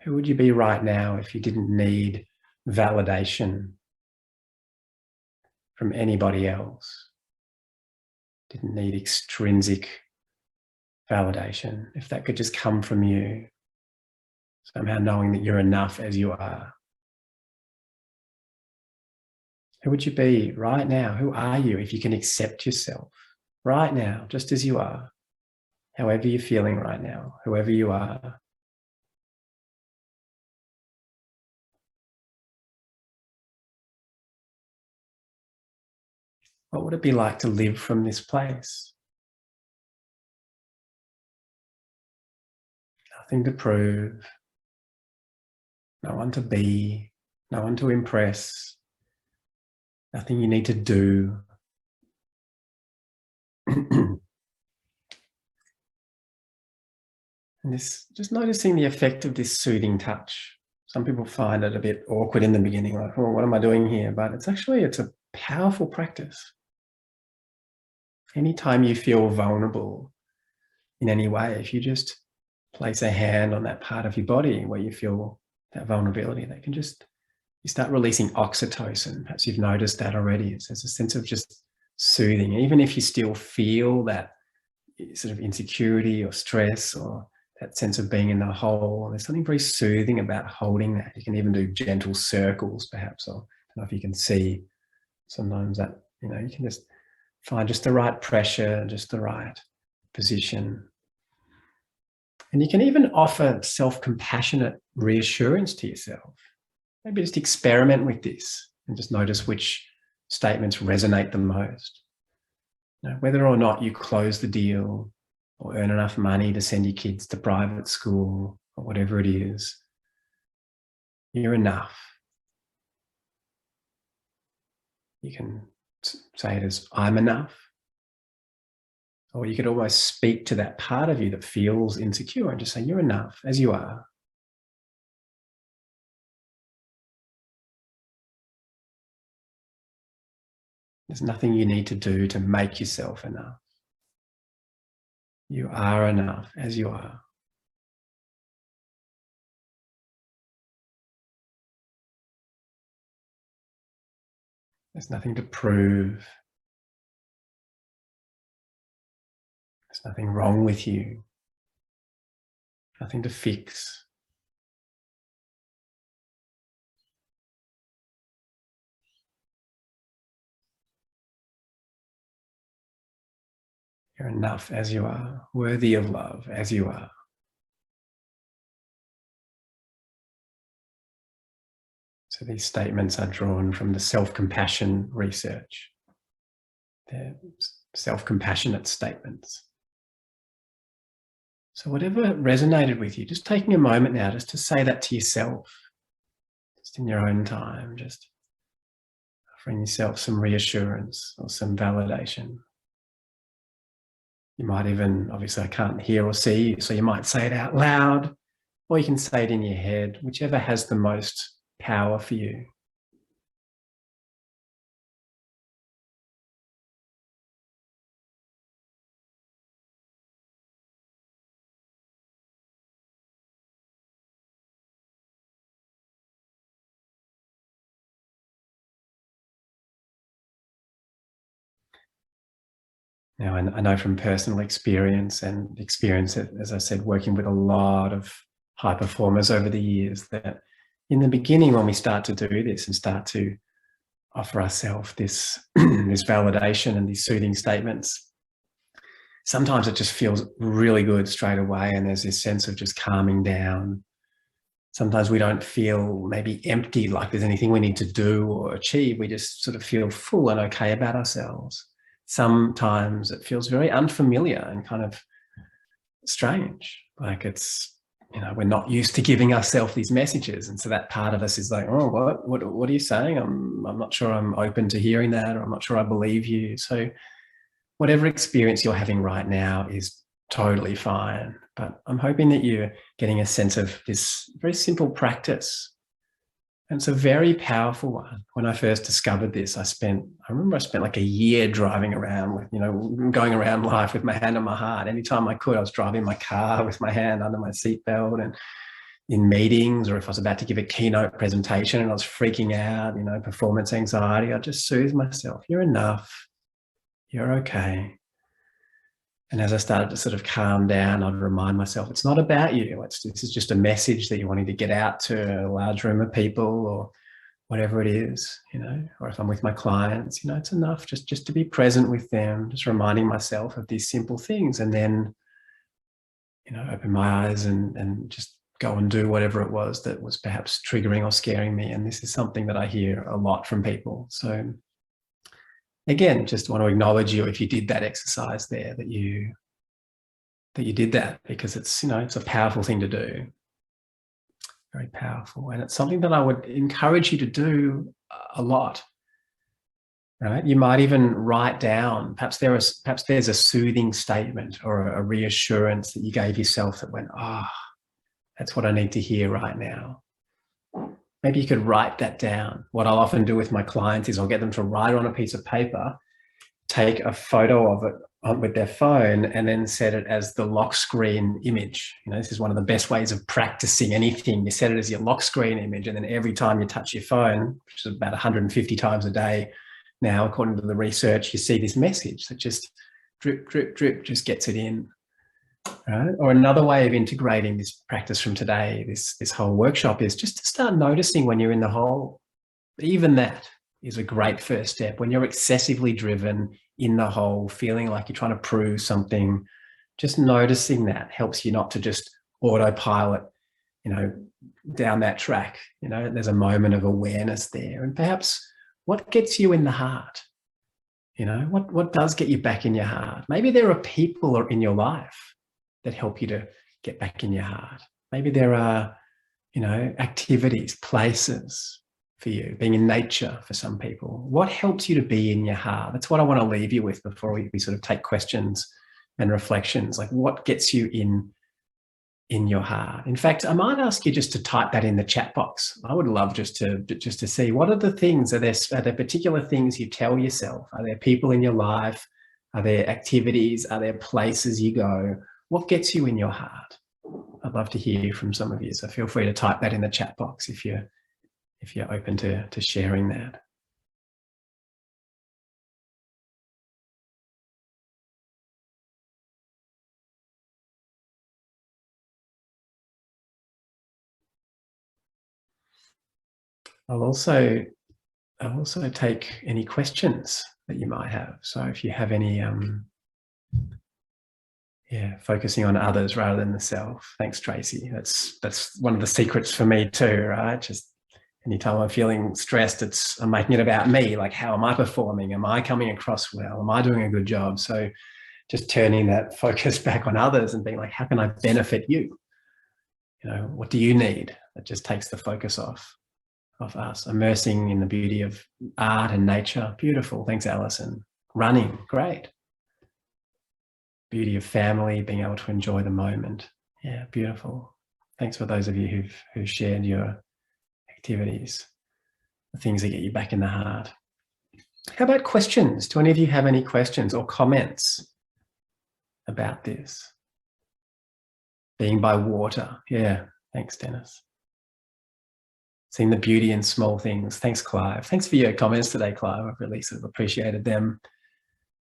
Who would you be right now if you didn't need validation from anybody else? Didn't need extrinsic validation. If that could just come from you, somehow knowing that you're enough as you are. Who would you be right now? Who are you if you can accept yourself right now, just as you are, however you're feeling right now, whoever you are? What would it be like to live from this place? Nothing to prove, no one to be, no one to impress, nothing you need to do. And just noticing the effect of this soothing touch. Some people find it a bit awkward in the beginning, like, oh, what am I doing here? But it's a powerful practice. Anytime you feel vulnerable in any way, if you just place a hand on that part of your body where you feel that vulnerability, that can just, you start releasing oxytocin. Perhaps you've noticed that already. There's a sense of just soothing, even if you still feel that sort of insecurity or stress or that sense of being in the hole. There's something very soothing about holding that. You can even do gentle circles, perhaps. Or I don't know if you can see sometimes that, you can just find just the right pressure, just the right position. And you can even offer self-compassionate reassurance to yourself. Maybe just experiment with this and just notice which statements resonate the most. Whether or not you close the deal or earn enough money to send your kids to private school or whatever it is, you're enough. You can say it as, I'm enough. Or you could almost speak to that part of you that feels insecure and just say, you're enough as you are. There's nothing you need to do to make yourself enough. You are enough as you are. There's nothing to prove. There's nothing wrong with you. Nothing to fix. You're enough as you are, worthy of love as you are. So these statements are drawn from the self-compassion research. They're self-compassionate statements. So whatever resonated with you, just taking a moment now just to say that to yourself, just in your own time, just offering yourself some reassurance or some validation. You might even, obviously I can't hear or see you, so you might say it out loud, or you can say it in your head, whichever has the most power for you. Now, I know from personal experience and experience, as I said, working with a lot of high performers over the years, that in the beginning, when we start to do this and start to offer ourselves this, this validation and these soothing statements, sometimes it just feels really good straight away, and there's this sense of just calming down. Sometimes we don't feel maybe empty, like there's anything we need to do or achieve. We just sort of feel full and okay about ourselves. Sometimes it feels very unfamiliar and kind of strange, like it's, we're not used to giving ourselves these messages, and so that part of us is like, oh, what are you saying? I'm not sure I'm open to hearing that, or I'm not sure I believe you. So whatever experience you're having right now is totally fine, but I'm hoping that you're getting a sense of this very simple practice. And it's a very powerful one. When I first discovered this, I remember I spent like a year driving around with, going around life with my hand on my heart. Anytime I could, I was driving my car with my hand under my seatbelt, and in meetings, or if I was about to give a keynote presentation and I was freaking out, performance anxiety, I'd just soothe myself. You're enough. You're okay. And as I started to sort of calm down, I'd remind myself, it's not about you. This is just a message that you're wanting to get out to a large room of people, or whatever it is, or if I'm with my clients, it's enough just to be present with them, just reminding myself of these simple things, and then, open my eyes and just go and do whatever it was that was perhaps triggering or scaring me. And this is something that I hear a lot from people. So again, just want to acknowledge you if you did that exercise there, that you did that, because it's, it's a powerful thing to do. Very powerful. And it's something that I would encourage you to do a lot, right? You might even write down, perhaps there's a soothing statement or a reassurance that you gave yourself that went, that's what I need to hear right now. maybe you could write that down. What I'll often do with my clients is I'll get them to write on a piece of paper, take a photo of it with their phone, and then set it as the lock screen image. This is one of the best ways of practicing anything. You set it as your lock screen image, and then every time you touch your phone, which is about 150 times a day now, according to the research, you see this message that just drip, drip, drip, just gets it in. Right? Or another way of integrating this practice from today, this whole workshop, is just to start noticing when you're in the hole. Even that is a great first step. When you're excessively driven, in the hole, feeling like you're trying to prove something, just noticing that helps you not to just autopilot, down that track. There's a moment of awareness there. And perhaps what gets you in the heart? What does get you back in your heart? Maybe there are people in your life that help you to get back in your heart. Maybe there are, activities, places for you, being in nature for some people. What helps you to be in your heart? That's what I want to leave you with before we sort of take questions and reflections. Like, what gets you in your heart? In fact, I might ask you just to type that in the chat box. I would love just to see, what are the things, are there particular things you tell yourself? Are there people in your life? Are there activities? Are there places you go? What gets you in your heart? I'd love to hear from some of you. So feel free to type that in the chat box if you're open to sharing that. I'll also take any questions that you might have. So if you have any, focusing on others rather than the self. Thanks, Tracy. That's one of the secrets for me too, right? Just anytime I'm feeling stressed, I'm making it about me. Like, how am I performing? Am I coming across well? Am I doing a good job? So just turning that focus back on others and being like, how can I benefit you? What do you need? That just takes the focus off us. Immersing in the beauty of art and nature. Beautiful. Thanks, Alison. Running. Great. Beauty of family, being able to enjoy the moment. Yeah, beautiful. Thanks for those of you who've shared your activities, the things that get you back in the heart. How about questions? Do any of you have any questions or comments about this? Being by water. Yeah, thanks, Dennis. Seeing the beauty in small things. Thanks, Clive. Thanks for your comments today, Clive. I've really sort of appreciated them.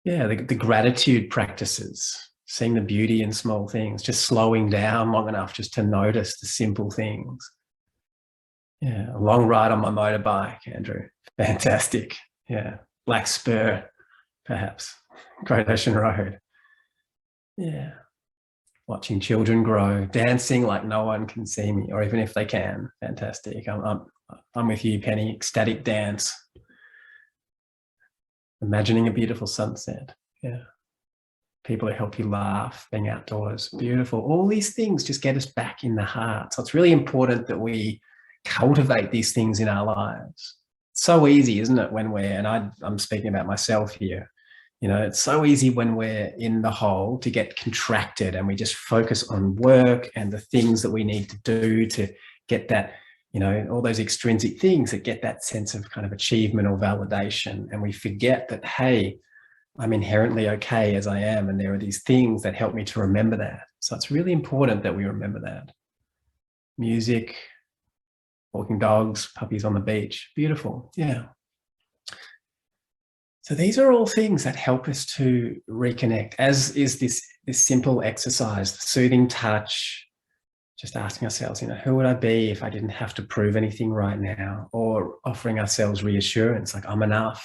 Yeah, the gratitude practices, seeing the beauty in small things, just slowing down long enough just to notice the simple things. Yeah, a long ride on my motorbike, Andrew. Fantastic. Yeah, Black Spur, perhaps. Great Ocean Road. Yeah. Watching children grow, dancing like no one can see me, or even if they can. Fantastic. I'm with you, Penny. Ecstatic dance. Imagining a beautiful sunset. Yeah. People who help you laugh, being outdoors. Beautiful. All these things just get us back in the heart. So it's really important that we cultivate these things in our lives. It's so easy, isn't it, when and I'm speaking about myself here. It's so easy when we're in the hole to get contracted and we just focus on work and the things that we need to do to get that, all those extrinsic things that get that sense of kind of achievement or validation. And we forget that, hey, I'm inherently okay as I am. And there are these things that help me to remember that. So it's really important that we remember that. Music, walking dogs, puppies on the beach. Beautiful. Yeah. So these are all things that help us to reconnect, as is this simple exercise, the soothing touch, just asking ourselves, who would I be if I didn't have to prove anything right now? Or offering ourselves reassurance, like, I'm enough.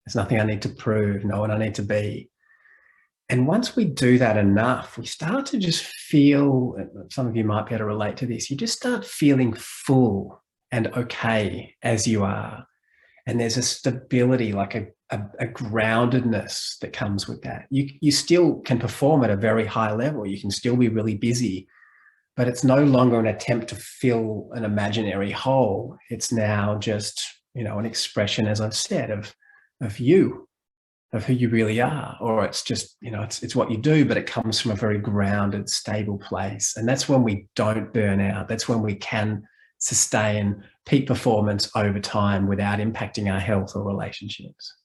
There's nothing I need to prove, no one I need to be. And once we do that enough, we start to just feel, some of you might be able to relate to this, you just start feeling full and okay as you are. And there's a stability, like a groundedness that comes with that. You still can perform at a very high level. You can still be really busy, but it's no longer an attempt to fill an imaginary hole. It's now just, an expression, as I've said, of you, of who you really are. Or it's just, it's what you do, but it comes from a very grounded, stable place. And that's when we don't burn out. That's when we can sustain peak performance over time without impacting our health or relationships.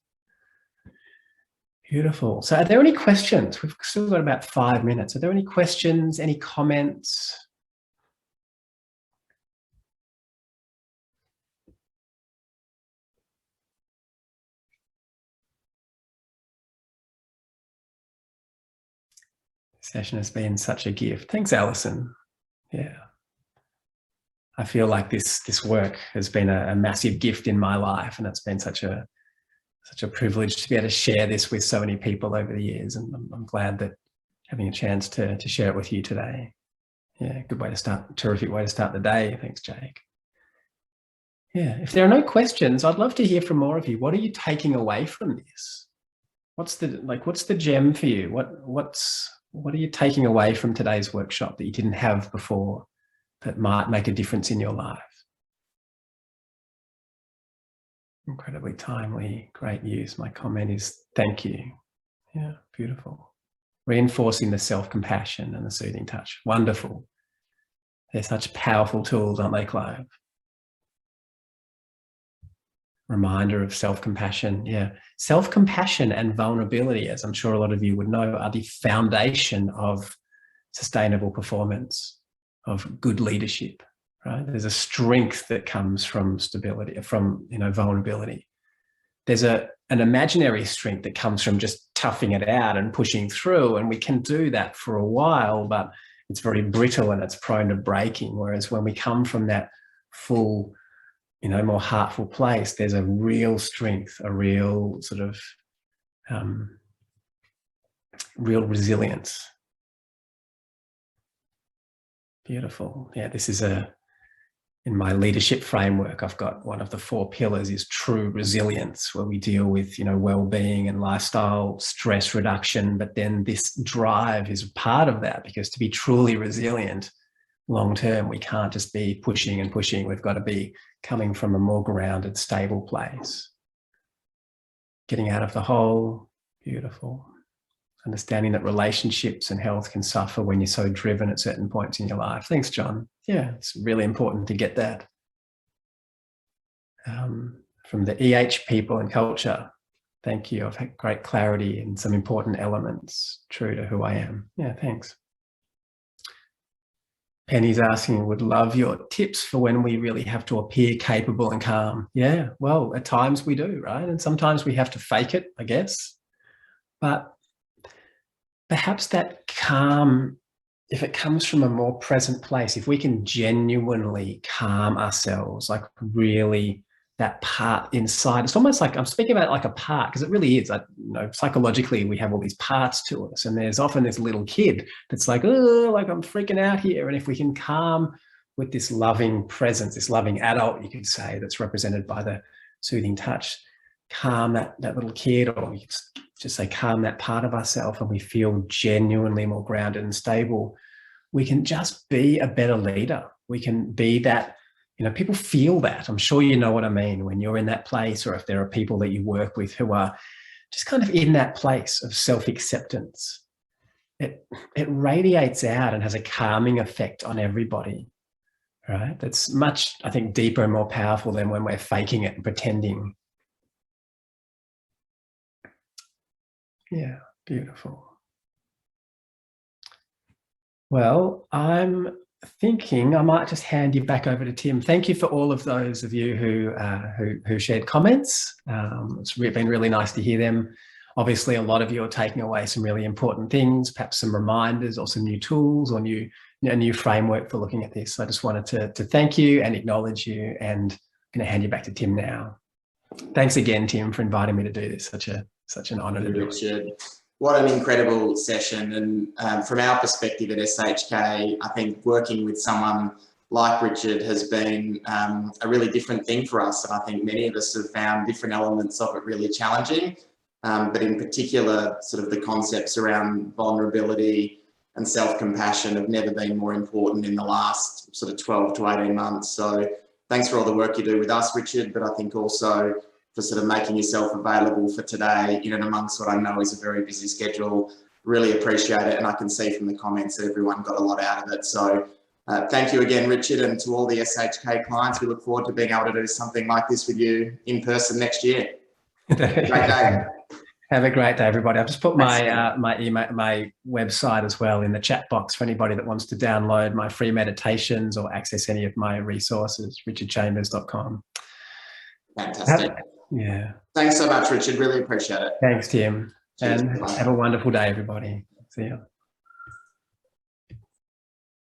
Beautiful. So are there any questions? We've still got about 5 minutes. Are there any questions, any comments? This session has been such a gift. Thanks, Alison. Yeah. I feel like this work has been a massive gift in my life, and it's been such a privilege to be able to share this with so many people over the years. And I'm glad that having a chance to share it with you today. Yeah, good way to start, terrific way to start the day. Thanks, Jake. Yeah, if there are no questions, I'd love to hear from more of you. What are you taking away from this? What's the gem for you? What are you taking away from today's workshop that you didn't have before that might make a difference in your life? Incredibly timely, great use. My comment is thank you. Yeah, beautiful. Reinforcing the self-compassion and the soothing touch. Wonderful. They're such powerful tools, aren't they, Clive? Reminder of self-compassion. Yeah, self-compassion and vulnerability, as I'm sure a lot of you would know, are the foundation of sustainable performance, of good leadership. Right? There's a strength that comes from stability, from vulnerability. There's an imaginary strength that comes from just toughing it out and pushing through, and we can do that for a while, but it's very brittle and it's prone to breaking. Whereas when we come from that full, more heartful place, there's a real strength, a real sort of real resilience. Beautiful. Yeah, this is in my leadership framework, I've got one of the 4 pillars is true resilience, where we deal with, well-being and lifestyle stress reduction. But then this drive is part of that, because to be truly resilient long-term, we can't just be pushing and pushing. We've got to be coming from a more grounded, stable place. Getting out of the hole. Beautiful. Understanding that relationships and health can suffer when you're so driven at certain points in your life. Thanks, John. Yeah, it's really important to get that. From the EH people and culture, thank you. I've had great clarity in some important elements, true to who I am. Yeah, thanks. Penny's asking, would love your tips for when we really have to appear capable and calm. Yeah, well, at times we do, right? And sometimes we have to fake it, I guess. But perhaps that calm, if it comes from a more present place, if we can genuinely calm ourselves, like really that part inside, it's almost like, I'm speaking about like a part, because it really is. Psychologically, we have all these parts to us, and there's often this little kid that's like, oh, like I'm freaking out here. And if we can calm with this loving presence, this loving adult, you could say, that's represented by the soothing touch, calm that little kid, or you could just say calm that part of ourselves, and we feel genuinely more grounded and stable, we can just be a better leader. We can be that, people feel that. I'm sure you know what I mean when you're in that place, or if there are people that you work with who are just kind of in that place of self-acceptance. It radiates out and has a calming effect on everybody, right? That's much, I think, deeper and more powerful than when we're faking it and pretending. Yeah, beautiful. Well, I'm thinking I might just hand you back over to Tim. Thank you for all of those of you who shared comments. It's been really nice to hear them. Obviously, a lot of you are taking away some really important things, perhaps some reminders or some new tools or a new framework for looking at this. So I just wanted to thank you and acknowledge you, and I'm going to hand you back to Tim now. Thanks again, Tim, for inviting me to do this. Such an honour to do it. Richard, what an incredible session. And from our perspective at SHK, I think working with someone like Richard has been a really different thing for us. And I think many of us have found different elements of it really challenging. But in particular, sort of the concepts around vulnerability and self-compassion have never been more important in the last sort of 12 to 18 months. So thanks for all the work you do with us, Richard, but I think also for sort of making yourself available for today, in and amongst what I know is a very busy schedule. Really appreciate it. And I can see from the comments that everyone got a lot out of it. So Thank you again, Richard, and to all the SHK clients. We look forward to being able to do something like this with you in person next year. Great day. Have a great day, everybody. I've just put my email, my website as well in the chat box for anybody that wants to download my free meditations or access any of my resources, richardchambers.com. Fantastic. Yeah. Thanks so much, Richard. Really appreciate it. Thanks, Tim. Cheers. And have a wonderful day, everybody. See you.